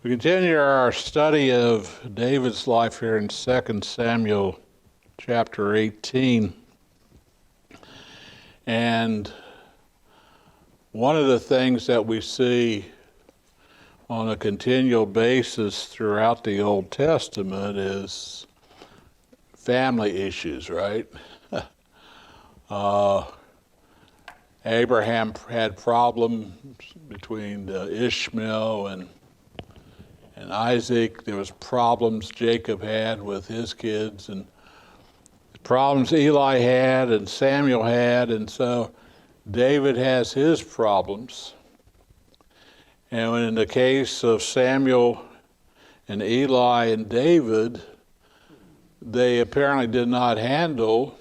We continue our study of David's life here in 2 Samuel chapter 18. And one of the things that we see on a continual basis throughout the Old Testament is family issues, right? Abraham had problems between Ishmael and Isaac. There was problems Jacob had with his kids, and problems Eli had and Samuel had, and so David has his problems. And in the case of Samuel and Eli and David, they apparently did not handle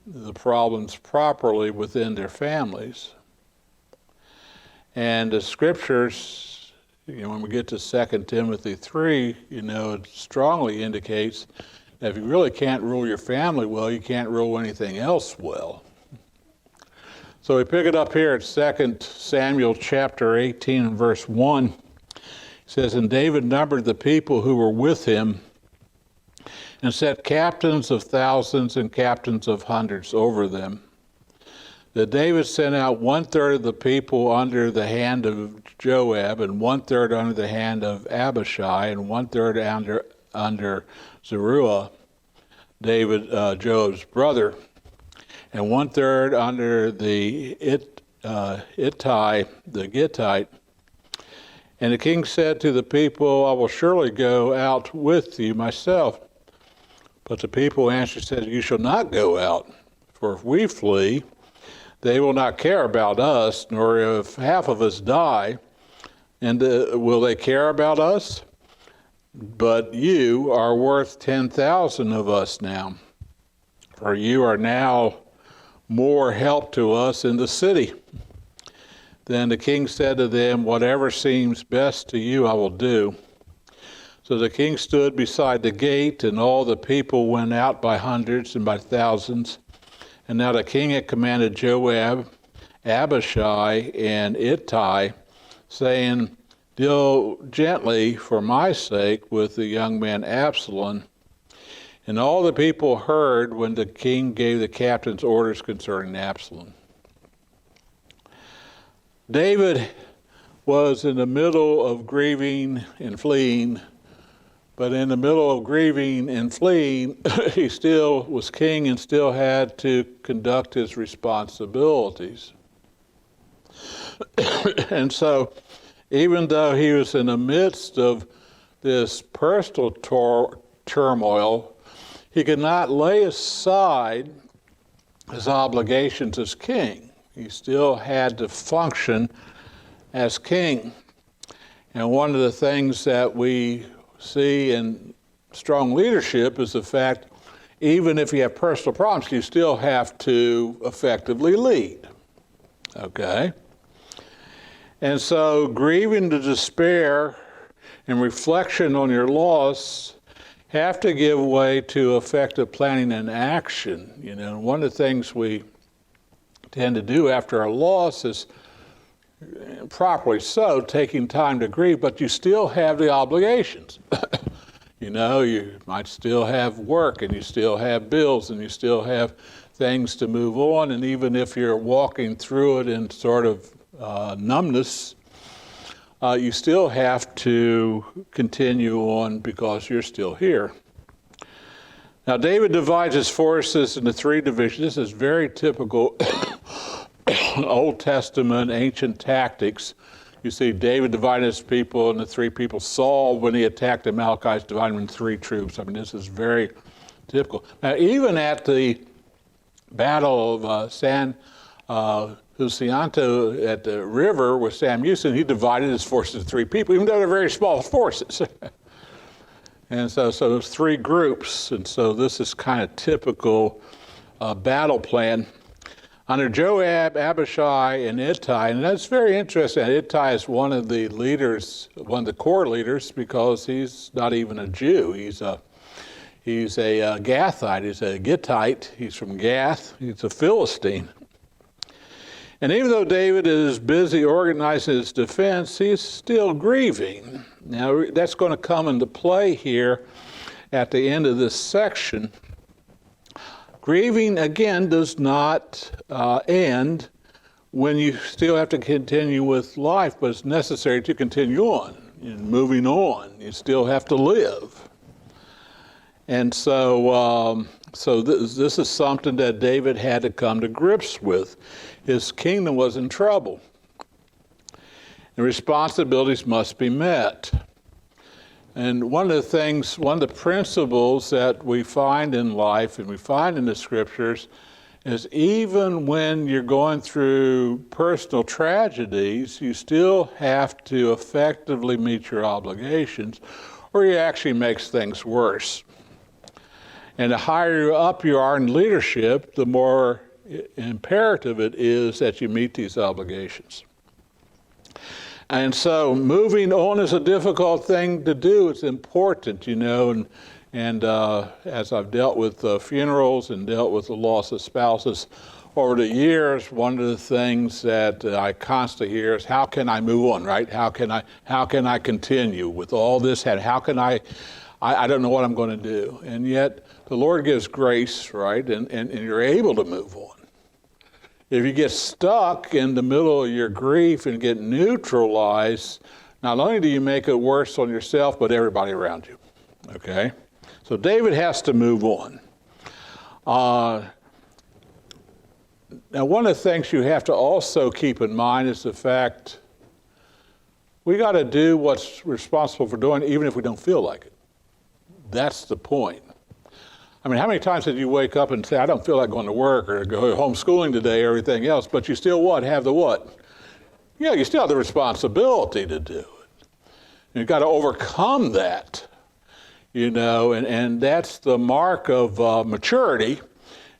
the problems properly within their families. And the scriptures, when we get to 2 Timothy 3, it strongly indicates that if you really can't rule your family well, you can't rule anything else well. So we pick it up here at 2 Samuel chapter 18 and verse 1. It says, "And David numbered the people who were with him, and set captains of thousands and captains of hundreds over them. That David sent out 1/3 of the people under the hand of Joab, and 1/3 under the hand of Abishai, and 1/3 under Zeruiah, Joab's brother, and 1/3 under the Ittai, the Gittite. And the king said to the people, I will surely go out with you myself. But the people answered, said, You shall not go out, for if we flee, they will not care about us, nor if half of us die, and will they care about us? But you are worth 10,000 of us now, for you are now more help to us in the city. Then the king said to them, Whatever seems best to you I will do. So the king stood beside the gate, and all the people went out by hundreds and by thousands. And now the king had commanded Joab, Abishai, and Ittai, saying, Deal gently for my sake with the young man Absalom. And all the people heard when the king gave the captains orders concerning Absalom. David was in the middle of grieving and fleeing, but in the middle of grieving and fleeing, he still was king and still had to conduct his responsibilities. And so, even though he was in the midst of this personal turmoil, he could not lay aside his obligations as king. He still had to function as king. And one of the things that we see in strong leadership is the fact, even if you have personal problems, you still have to effectively lead. Okay? And so grieving the despair and reflection on your loss have to give way to effective planning and action. And one of the things we tend to do after a loss is, properly so, taking time to grieve, but you still have the obligations. You might still have work, and you still have bills, and you still have things to move on, and even if you're walking through it in sort of numbness, you still have to continue on because you're still here. Now, David divides his forces into 3 divisions. This is very typical Old Testament, ancient tactics. You see David divided his people into 3 people. Saul, when he attacked the Amalekites, divided them into 3 troops. This is very typical. Now, even at the Battle of San Jacinto at the river with Sam Houston, he divided his forces into 3 people, even though they're very small forces. And so there's 3 groups, and so this is kind of typical battle plan. Under Joab, Abishai, and Ittai, and that's very interesting. Ittai is one of the leaders, one of the core leaders, because he's not even a Jew. He's a Gathite. He's a Gittite. He's from Gath. He's a Philistine. And even though David is busy organizing his defense, he's still grieving. Now, that's going to come into play here at the end of this section. Grieving, again, does not end when you still have to continue with life, but it's necessary to continue on. Moving on, you still have to live. And so, this is something that David had to come to grips with. His kingdom was in trouble. And responsibilities must be met. And one of the principles that we find in life and we find in the scriptures is even when you're going through personal tragedies, you still have to effectively meet your obligations, or it actually makes things worse. And the higher up you are in leadership, the more imperative it is that you meet these obligations. And so moving on is a difficult thing to do. It's important, and as I've dealt with funerals and dealt with the loss of spouses over the years, one of the things that I constantly hear is, how can I move on, right? How can I continue with all this? How can I don't know what I'm going to do. And yet the Lord gives grace, right? And you're able to move on. If you get stuck in the middle of your grief and get neutralized, not only do you make it worse on yourself, but everybody around you, okay? So David has to move on. Now, one of the things you have to also keep in mind is the fact we got to do what's responsible for doing, even if we don't feel like it. That's the point. I mean, how many times did you wake up and say, I don't feel like going to work or go homeschooling today or everything else, but you still have the what? Yeah, you still have the responsibility to do it. You've got to overcome that, and that's the mark of maturity,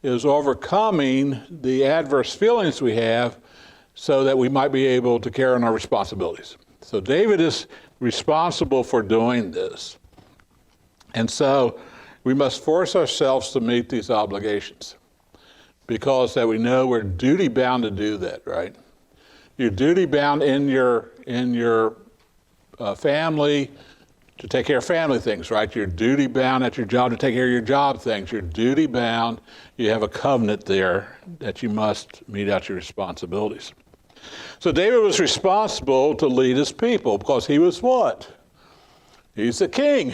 is overcoming the adverse feelings we have so that we might be able to carry on our responsibilities. So David is responsible for doing this. And so we must force ourselves to meet these obligations because that we know we're duty bound to do that, right? You're duty bound in your family to take care of family things, right? You're duty bound at your job to take care of your job things. You're duty bound. You have a covenant there that you must meet out your responsibilities. So David was responsible to lead his people because he was what? He's the king.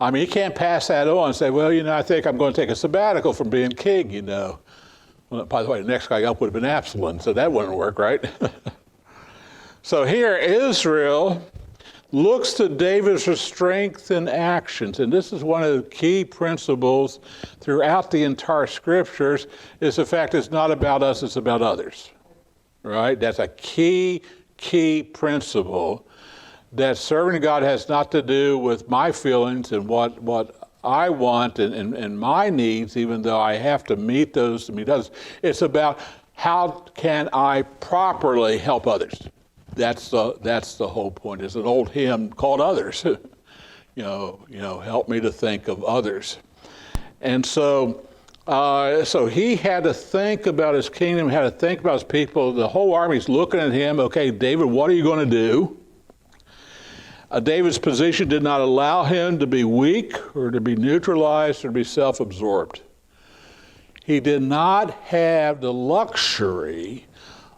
I mean, he can't pass that on and say, well, I think I'm going to take a sabbatical from being king, Well, by the way, the next guy up would have been Absalom, so that wouldn't work, right? So here, Israel looks to David's strength and actions, and this is one of the key principles throughout the entire scriptures, is the fact it's not about us, it's about others, right? That's a key principle. That serving God has not to do with my feelings and what I want and my needs, even though I have to meet those to meet others. It's about how can I properly help others. That's the whole point. It's an old hymn called Others. Help me to think of others. And so he had to think about his kingdom, had to think about his people. The whole army's looking at him. Okay, David, what are you going to do? David's position did not allow him to be weak or to be neutralized or to be self-absorbed. He did not have the luxury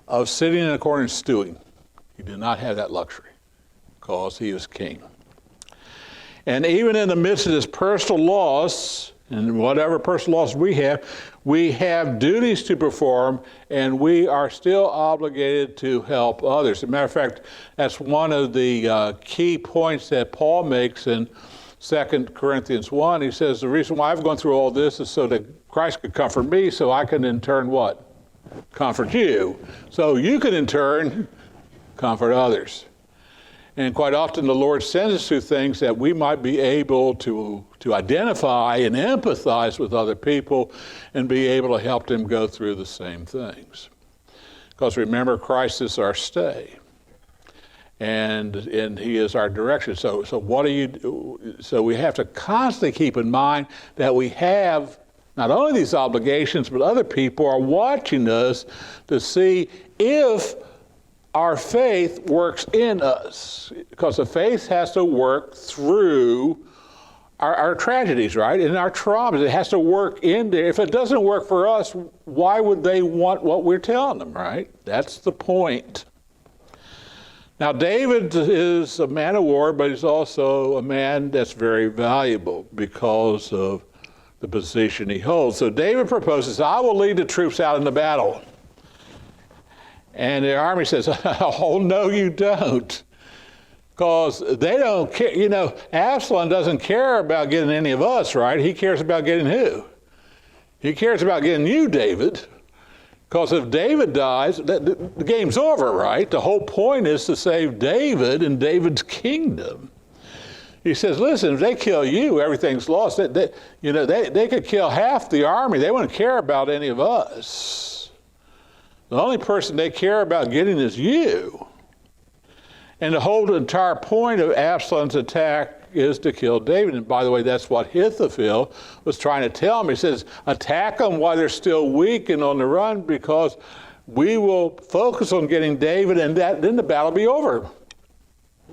of sitting in a corner and stewing. He did not have that luxury because he was king. And even in the midst of this personal loss, and whatever personal loss we have duties to perform, and we are still obligated to help others. As a matter of fact, that's one of the key points that Paul makes in 2 Corinthians 1. He says, the reason why I've gone through all this is so that Christ could comfort me, so I can in turn what? Comfort you. So you can in turn comfort others. And quite often the Lord sends us through things that we might be able to identify and empathize with other people and be able to help them go through the same things. Because remember, Christ is our stay. And he is our direction. So what do you do? So we have to constantly keep in mind that we have not only these obligations, but other people are watching us to see if our faith works in us. Because the faith has to work through our tragedies, right? And our traumas. It has to work in there. If it doesn't work for us, why would they want what we're telling them, right? That's the point. Now, David is a man of war, but he's also a man that's very valuable because of the position he holds. So David proposes, I will lead the troops out in the battle. And the army says, oh, no, you don't. Because they don't care. You know, Absalom doesn't care about getting any of us, right? He cares about getting who? He cares about getting you, David. Because if David dies, the game's over, right? The whole point is to save David and David's kingdom. He says, listen, if they kill you, everything's lost. They could kill half the army. They wouldn't care about any of us. The only person they care about getting is you. And the whole entire point of Absalom's attack is to kill David. And by the way, that's what Ahithophel was trying to tell him. He says, attack them while they're still weak and on the run, because we will focus on getting David, and then the battle will be over.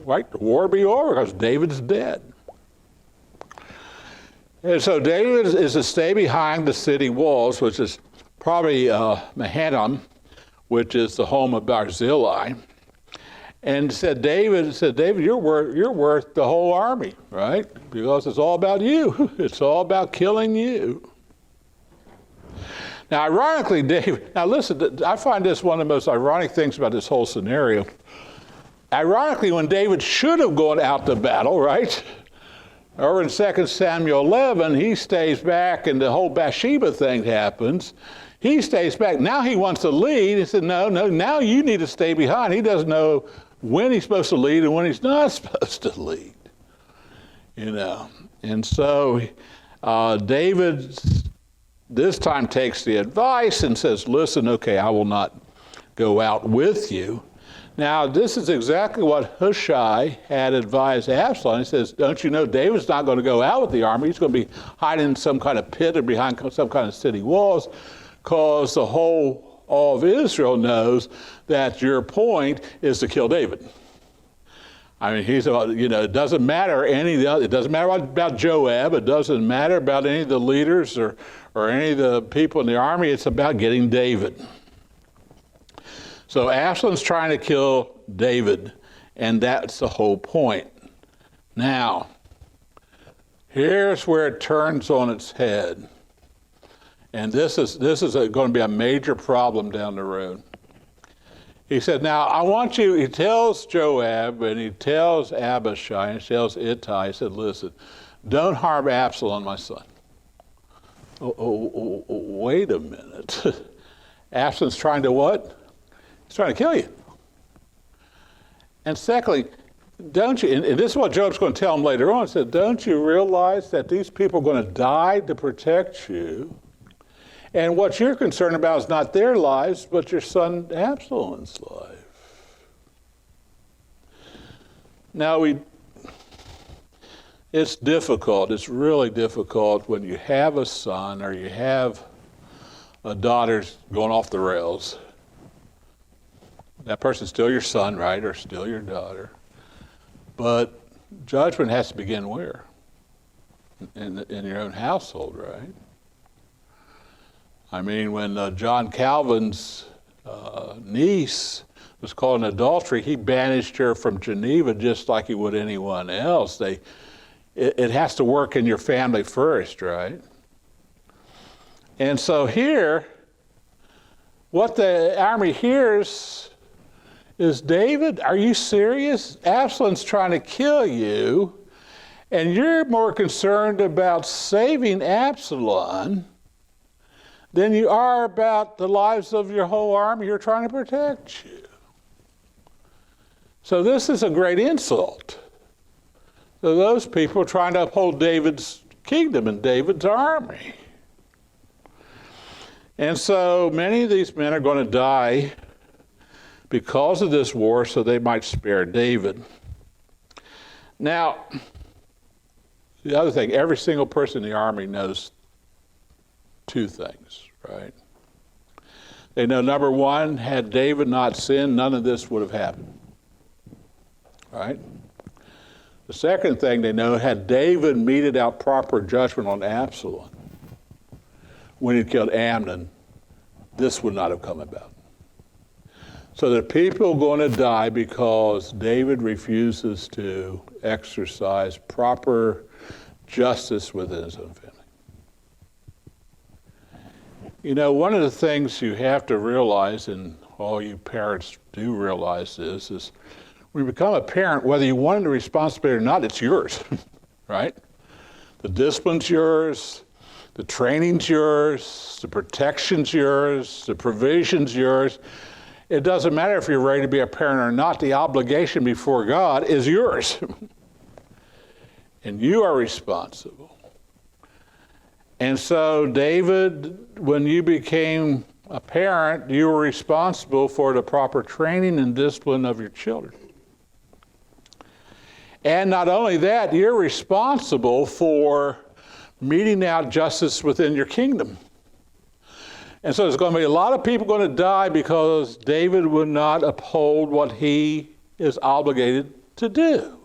Right? The war will be over because David's dead. And so David is to stay behind the city walls, which is probably Mahanaim, which is the home of Barzillai. And David, you're worth the whole army, right? Because it's all about you. It's all about killing you. Now, ironically, now listen, I find this one of the most ironic things about this whole scenario. Ironically, when David should have gone out to battle, right? Or in 2 Samuel 11, he stays back and the whole Bathsheba thing happens. He stays back. Now he wants to lead. He said, no, now you need to stay behind. He doesn't know when he's supposed to lead and when he's not supposed to lead. You know. And so David this time takes the advice and says, listen, okay, I will not go out with you. Now, this is exactly what Hushai had advised Absalom. He says, don't you know David's not going to go out with the army. He's going to be hiding in some kind of pit or behind some kind of city walls, because all of Israel knows that your point is to kill David. I mean, it doesn't matter it doesn't matter about Joab. It doesn't matter about any of the leaders or any of the people in the army. It's about getting David. So Absalom's trying to kill David, and that's the whole point. Now, here's where it turns on its head. And this is going to be a major problem down the road. He said, now, he tells Joab, and he tells Abishai, and he tells Ittai, he said, listen, don't harm Absalom, my son. Wait a minute. Absalom's trying to what? He's trying to kill you. And secondly, don't you, and this is what Job's going to tell him later on, he said, don't you realize that these people are going to die to protect you? And what you're concerned about is not their lives, but your son Absalom's life. Now, it's difficult. It's really difficult when you have a son or you have a daughter going off the rails. That person's still your son, right, or still your daughter. But judgment has to begin where? In your own household, right? I mean, when John Calvin's niece was caught in adultery, he banished her from Geneva just like he would anyone else. It has to work in your family first, right? And so here, what the army hears is, David, are you serious? Absalom's trying to kill you, and you're more concerned about saving Absalom than you are about the lives of your whole army you're trying to protect you. So this is a great insult to those people trying to uphold David's kingdom and David's army. And so many of these men are going to die because of this war so they might spare David. Now, the other thing, every single person in the army knows two things, right? They know, number one, had David not sinned, none of this would have happened, right? The second thing they know, had David meted out proper judgment on Absalom when he killed Amnon, this would not have come about. So the people are going to die because David refuses to exercise proper justice within his own family. You know, one of the things you have to realize, and all you parents do realize this, is when you become a parent, whether you want the responsibility or not, it's yours, right? The discipline's yours, the training's yours, the protection's yours, the provision's yours. It doesn't matter if you're ready to be a parent or not, the obligation before God is yours. And you are responsible. And so, David, when you became a parent, you were responsible for the proper training and discipline of your children. And not only that, you're responsible for meting out justice within your kingdom. And so there's going to be a lot of people going to die because David would not uphold what he is obligated to do.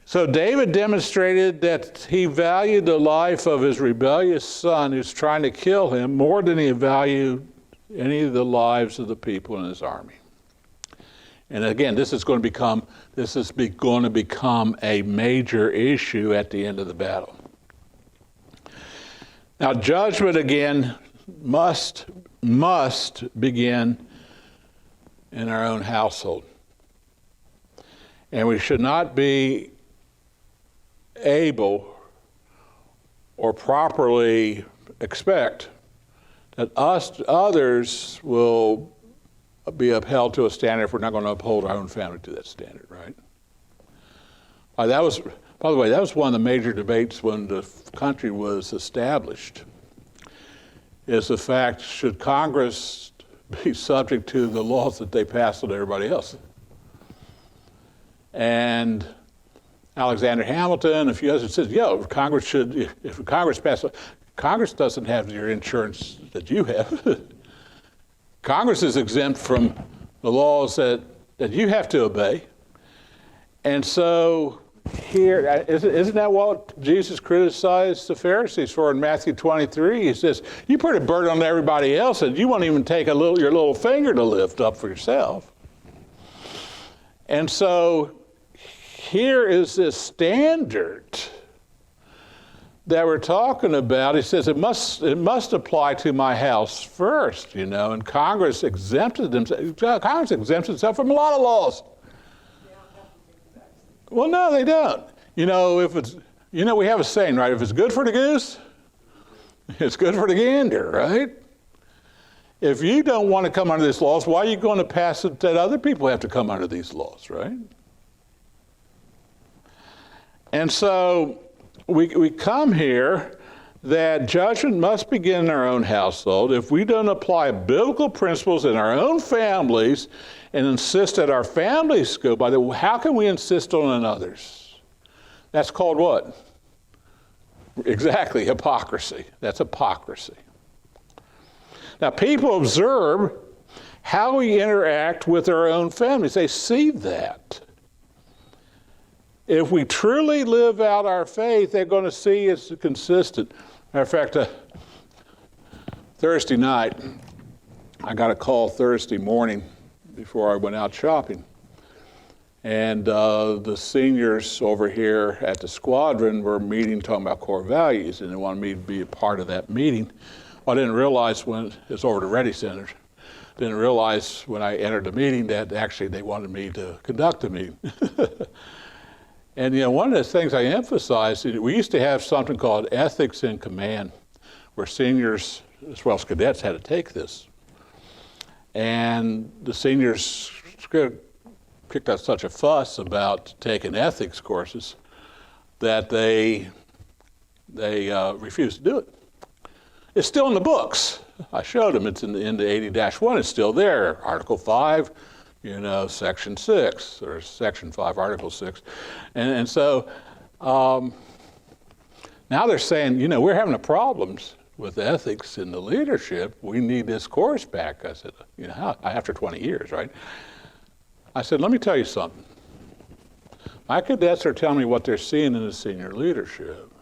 So David demonstrated that he valued the life of his rebellious son who's trying to kill him more than he valued any of the lives of the people in his army. And again, this is going to become a major issue at the end of the battle. Now, judgment again must begin in our own household. And we should not be able or properly expect that others will be upheld to a standard if we're not going to uphold our own family to that standard, right? By the way, that was one of the major debates when the country was established, is the fact, should Congress be subject to the laws that they pass on everybody else? And Alexander Hamilton, a few others said, Congress should, if Congress passes, Congress doesn't have your insurance that you have. Congress is exempt from the laws that you have to obey. And so here, isn't that what Jesus criticized the Pharisees for in Matthew 23? He says, you put a burden on everybody else and you won't even take your little finger to lift up for yourself. And so here is this standard that we're talking about. He says it must apply to my house first, and Congress exempted itself from a lot of laws. Well, no, they don't. We have a saying, right? If it's good for the goose, it's good for the gander, right? If you don't want to come under these laws, why are you going to pass it that other people have to come under these laws, right? And so we come here that judgment must begin in our own household. If we don't apply biblical principles in our own families and insist that our families go by them, how can we insist on others? That's called what? Exactly, hypocrisy. That's hypocrisy. Now, people observe how we interact with our own families. They see that. If we truly live out our faith, they're going to see it's consistent. Matter of fact, Thursday night, I got a call Thursday morning before I went out shopping. And the seniors over here at the squadron were meeting, talking about core values, and they wanted me to be a part of that meeting. Well, I didn't realize when it's over to Ready Center. Didn't realize when I entered the meeting that actually they wanted me to conduct the meeting. And one of the things I emphasized, we used to have something called ethics in command, where seniors as well as cadets had to take this. And the seniors kicked up such a fuss about taking ethics courses that they refused to do it. It's still in the books. I showed them. It's in the 80-1. It's still there. Article 5. Section 6, or Section 5, Article 6. And so Now they're saying, we're having problems with ethics in the leadership. We need this course back. I said, how? After 20 years, right? I said, let me tell you something. My cadets are telling me what they're seeing in the senior leadership.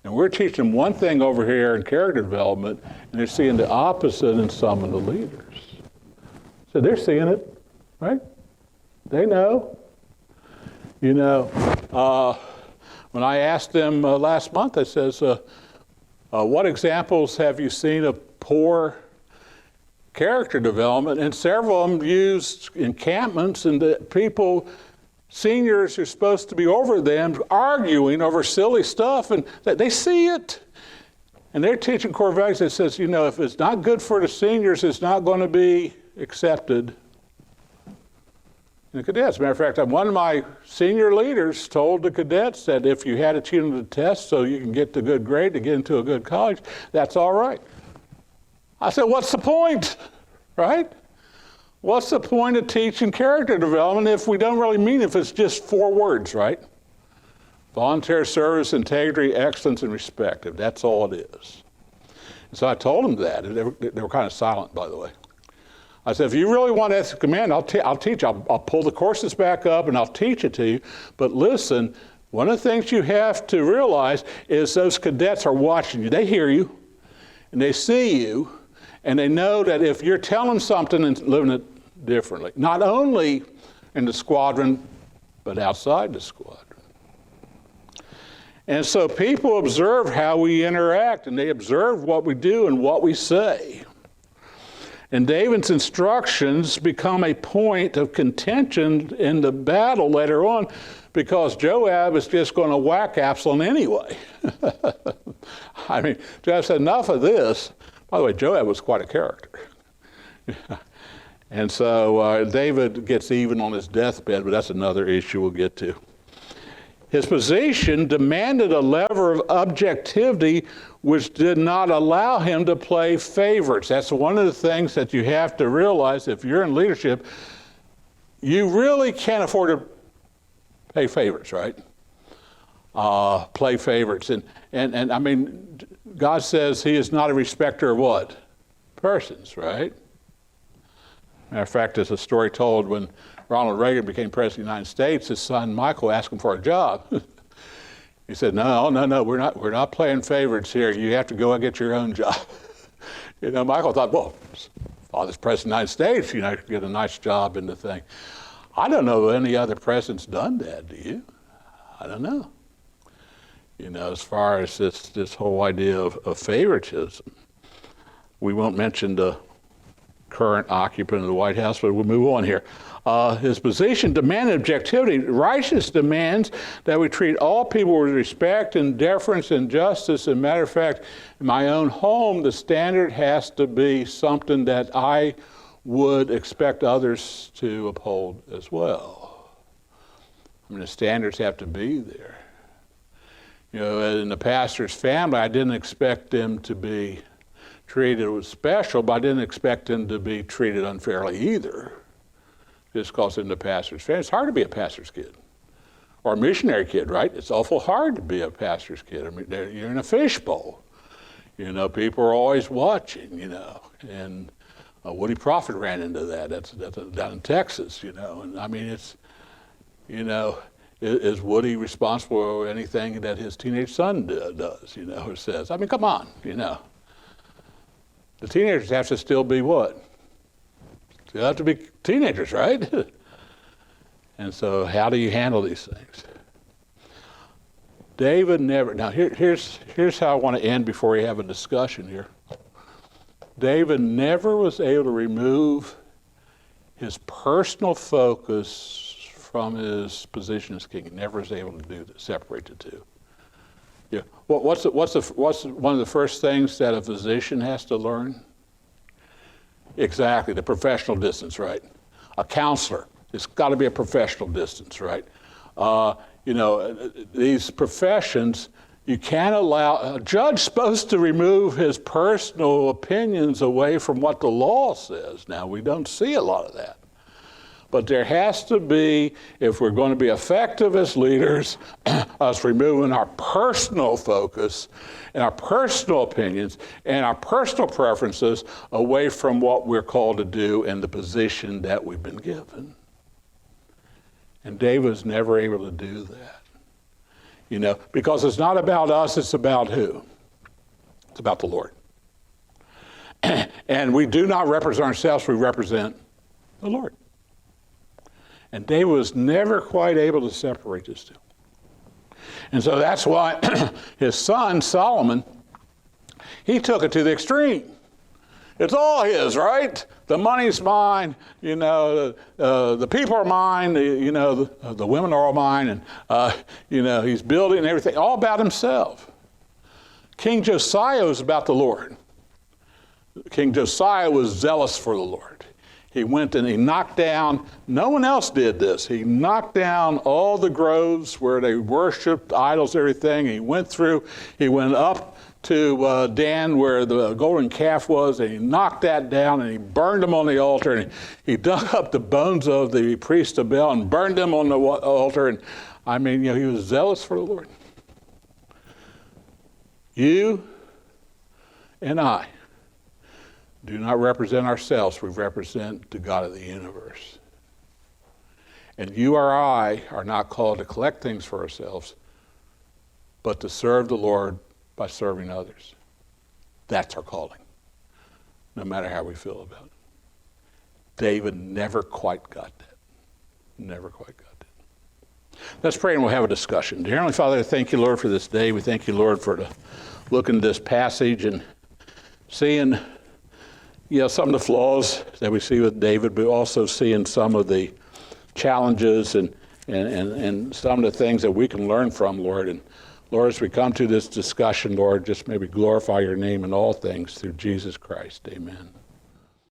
And we're teaching them one thing over here in character development, and they're seeing the opposite in some of the leaders. So they're seeing it, right? They know. When I asked them last month, I says, what examples have you seen of poor character development? And several of them used encampments, and the people, seniors who are supposed to be over them, arguing over silly stuff, and they see it. And they're teaching core values that says, if it's not good for the seniors, it's not going to be accepted in the cadets. As a matter of fact, one of my senior leaders told the cadets that if you had to cheat on the test so you can get the good grade to get into a good college, that's all right. I said, what's the point, right? What's the point of teaching character development if we don't really mean if it's just 4 words, right? Voluntary service, integrity, excellence, and respect. If that's all it is. And so I told them that. And they were kind of silent, by the way. I said, if you really want ethics command, I'll teach. I'll pull the courses back up and I'll teach it to you. But listen, one of the things you have to realize is those cadets are watching you. They hear you and they see you, and they know that if you're telling something and living it differently, not only in the squadron, but outside the squadron. And so people observe how we interact, and they observe what we do and what we say. And David's instructions become a point of contention in the battle later on, because Joab is just going to whack Absalom anyway. I mean, Joab said, enough of this. By the way, Joab was quite a character. And so David gets even on his deathbed, but that's another issue we'll get to. His position demanded a level of objectivity which did not allow him to play favorites. That's one of the things that you have to realize if you're in leadership. You really can't afford to pay favorites, right? Play favorites. And I mean, God says he is not a respecter of what? Persons, right? Matter of fact, there's a story told when Ronald Reagan became president of the United States, his son Michael asked him for a job. He said, no, we're not playing favorites here. You have to go and get your own job. Michael thought, well, father's president of the United States, get a nice job in the thing. I don't know if any other president's done that, do you? I don't know. As far as this whole idea of favoritism. We won't mention the current occupant of the White House, but we'll move on here. His position demanded objectivity. Righteous demands that we treat all people with respect and deference and justice. As a matter of fact, in my own home, the standard has to be something that I would expect others to uphold as well. I mean, the standards have to be there. In the pastor's family, I didn't expect them to be treated with special, but I didn't expect them to be treated unfairly either. Just because in the pastor's family, it's hard to be a pastor's kid. Or a missionary kid, right? It's awful hard to be a pastor's kid. I mean, you're in a fishbowl. People are always watching, And Woody Prophet ran into that. That's down in Texas, And I mean, it's, is Woody responsible for anything that his teenage son does, or says? I mean, come on, The teenagers have to still be what? They have to be teenagers, right? And so how do you handle these things? David never, now here's how I want to end before we have a discussion here. David never was able to remove his personal focus from his position as king. He never was able to separate the two. Yeah. What's one of the first things that a physician has to learn? Exactly, the professional distance, right? A counselor, it's got to be a professional distance, right? These professions, you can't allow, a judge's supposed to remove his personal opinions away from what the law says. Now, we don't see a lot of that. But there has to be, if we're going to be effective as leaders, us removing our personal focus and our personal opinions and our personal preferences away from what we're called to do and the position that we've been given. And David was never able to do that. You know, because it's not about us, it's about who? It's about the Lord. And we do not represent ourselves, we represent the Lord. And David was never quite able to separate these two. And so that's why his son, Solomon, he took it to the extreme. It's all his, right? The money's mine, you know, the people are mine, you know, the women are all mine, and, you know, he's building and everything, all about himself. King Josiah was about the Lord. King Josiah was zealous for the Lord. He went and he knocked down, no one else did this. He knocked down all the groves where they worshiped idols, everything. He went up to Dan where the golden calf was, and he knocked that down and he burned them on the altar. And he dug up the bones of the priest of Baal and burned them on the altar. And I mean, you know, he was zealous for the Lord. You and I do not represent ourselves, we represent the God of the universe. And you or I are not called to collect things for ourselves, but to serve the Lord by serving others. That's our calling, no matter how we feel about it. David never quite got that. Never quite got that. Let's pray and we'll have a discussion. Dear Heavenly Father, I thank you, Lord, for this day. We thank you, Lord, for looking at this passage and seeing, you know, some of the flaws that we see with David, but also seeing some of the challenges and some of the things that we can learn from, Lord. And Lord, as we come to this discussion, Lord, just maybe glorify your name in all things through Jesus Christ. Amen.